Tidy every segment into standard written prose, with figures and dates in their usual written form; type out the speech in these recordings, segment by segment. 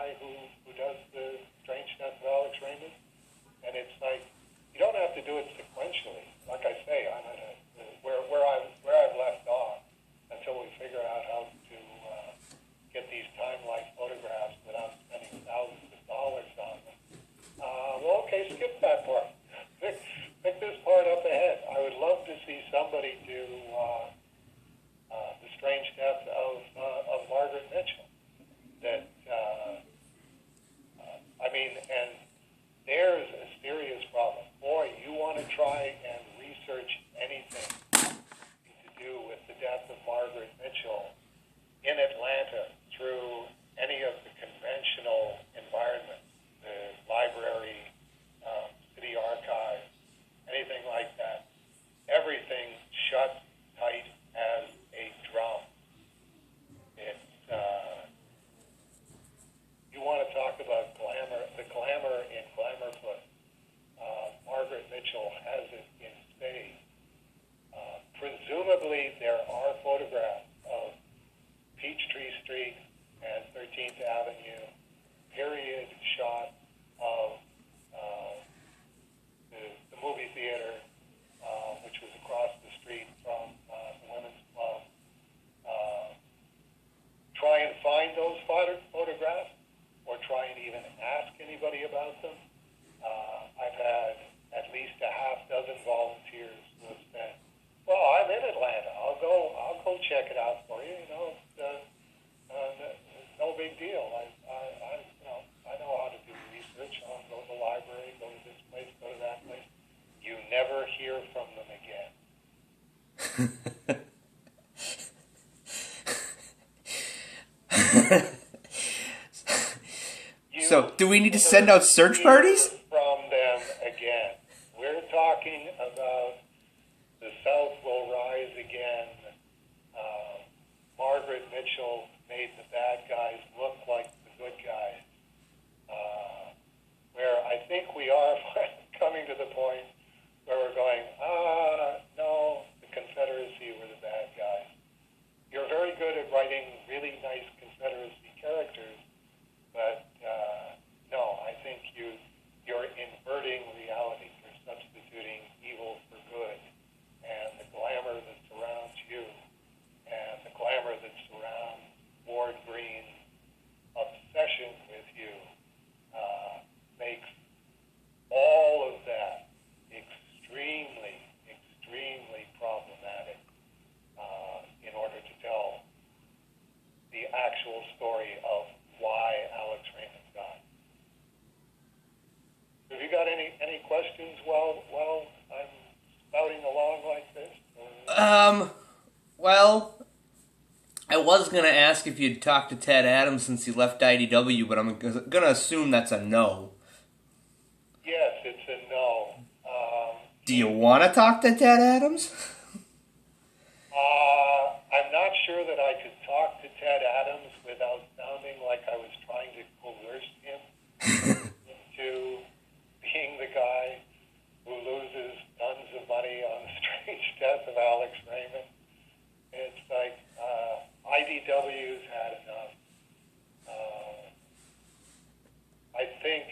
guy who does the Strange Death of Alex Raymond, and it's like you don't have to do it sequentially. Like I say, I'm at where I've left off until we figure out how to get these timeline photographs without spending thousands of dollars on them. Well, okay, skip that part. Pick this part up ahead. I would love to see somebody do the Strange Death of Margaret Mitchell. That and there's a serious problem. Boy, you want to try and research anything to do with the death of Margaret Mitchell in Atlanta through any of the conventional environments, the library, city archive, anything like that. Everything shut tight as a drum. It's you want to talk about glamour, the glamour in Glamourpuss. Margaret Mitchell has it in spades. Presumably, there are photographs of Peachtree Street and 13th Avenue, period shot of the movie theater, which was across the street from the Women's Club. Try and find those photographs, or try and even ask anybody about them. I've had at least a half dozen volunteers who have said, "Well, I'm in Atlanta. I'll go check it out for you. You know, it's no big deal. I know how to do research. I'll go to the library, go to this place, go to that place." You never hear from them again. So, do we need to send out search parties? From them again. We're talking about the South will rise again. Margaret Mitchell made the bad guys look like the good guys. Where I think we are coming to the point where we're going, no, the Confederacy were the bad guys. You're very good at writing really nice Confederacy characters, but no, I think you're inverting reality. You're substituting evil for good, and the glamour that surrounds you, and the glamour that surrounds Ward Green's obsession with you, makes all of that extremely, extremely problematic in order to tell the actual story of why Alex Raymond died. Have you got any questions while I'm spouting along like this? Well, I was going to ask if you'd talked to Ted Adams since he left IDW, but I'm going to assume that's a no. Yes, it's a no. Do you want to talk to Ted Adams? I'm not sure that I could talk to Ted Adams without sounding like I was trying to coerce him into being the guy who loses tons of money on the Strange Death of Alex Raymond. It's like IDW's had enough. I think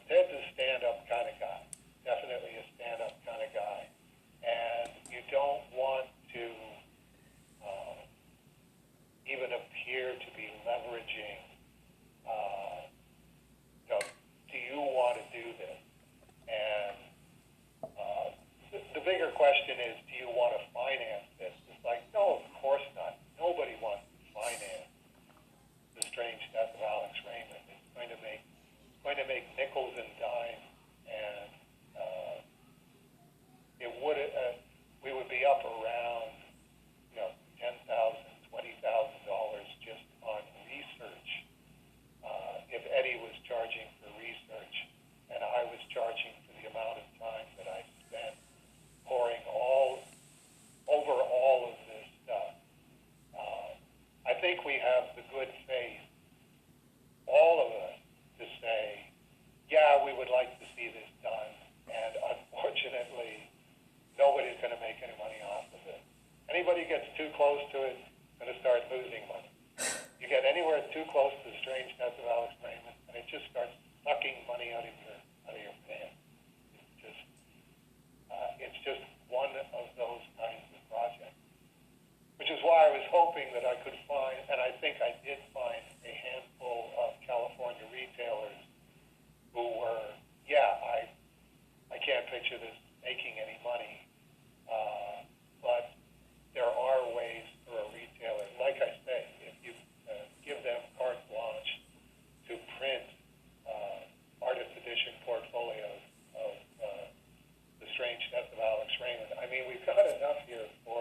Ted's a stand-up kind of guy, definitely a stand-up kind of guy, and you don't want to even appear to be leveraging. Do you want to do this? And the bigger question is, do you want to finance this? It's like, no, of course not. Nobody wants to finance the Strange Death of Alex Raymond. It's going to make nickels and dimes, and we would be up around $10,000, $20,000 just on research. If Eddie was charging for research, and I was charging for the amount of time that I spent poring over all of this stuff, I think we have the good faith, all of us, to say, yeah, we would like to see this done, and unfortunately, nobody's going to make any money off of it. Anybody gets too close to it, going to start losing money. You get anywhere too close to the strange death of Alex Raymond, and it just starts sucking money out of your pants. It's just one of those kinds of projects, which is why I was hoping that I could find, and I think I did find, a handful of California retailers who were, I can't picture this making any money, but there are ways for a retailer, like I say, if you give them carte blanche to print artist edition portfolios of The Strange Death of Alex Raymond. I mean, we've got enough here for,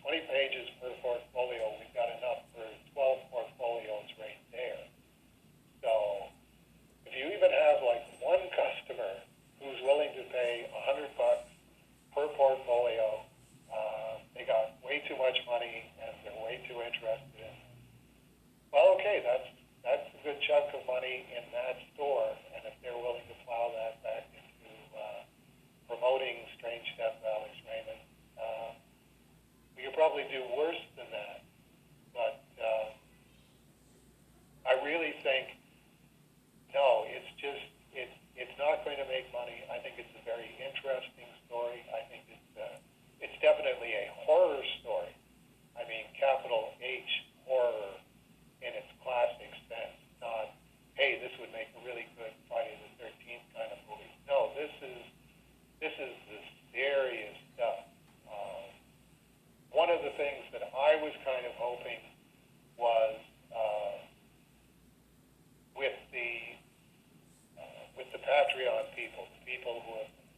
20 pages per portfolio. We've got enough for 12 portfolios right there. So if you even have like one customer who's willing to pay $100 per portfolio, they got way too much money and they're way too interested in. Well, okay, that's a good chunk of money in that store, and if they're willing to plow that back into promoting Strange Death of Alex Raymond, we could probably do worse than that. But I really think, no, it's not going to make money. I think it's a very interesting story. I think it's definitely a horror story. I mean, capital H, horror in its classic sense. Not, hey, this would make a really good Friday the 13th kind of movie. No, this is the serious stuff. One of the things that I was kind of hoping was with the Patreon people, the people who have been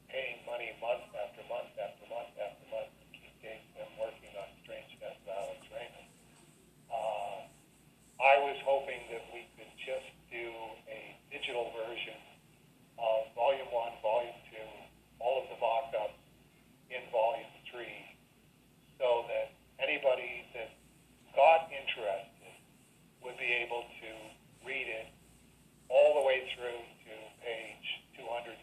paying money month after month after month after month to keep them working on Strange Death of Alex Raymond. I was hoping that we could just do a digital version of Volume 1, Volume 2, all of the mock-ups in Volume 3, so that anybody that got interested would be able to read it all the way through to page 277.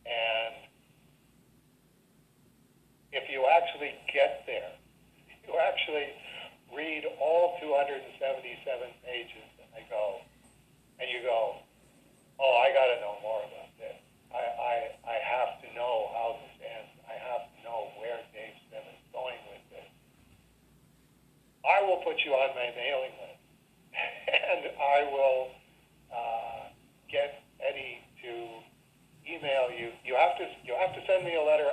And if you actually get there, you actually read all 277 pages, and you go, oh, I got to know more about this. I have to know how this ends. I have to know where Dave Sim is going with this. I will put you on my mailing list, and I will get Eddie to email you. You have to send me a letter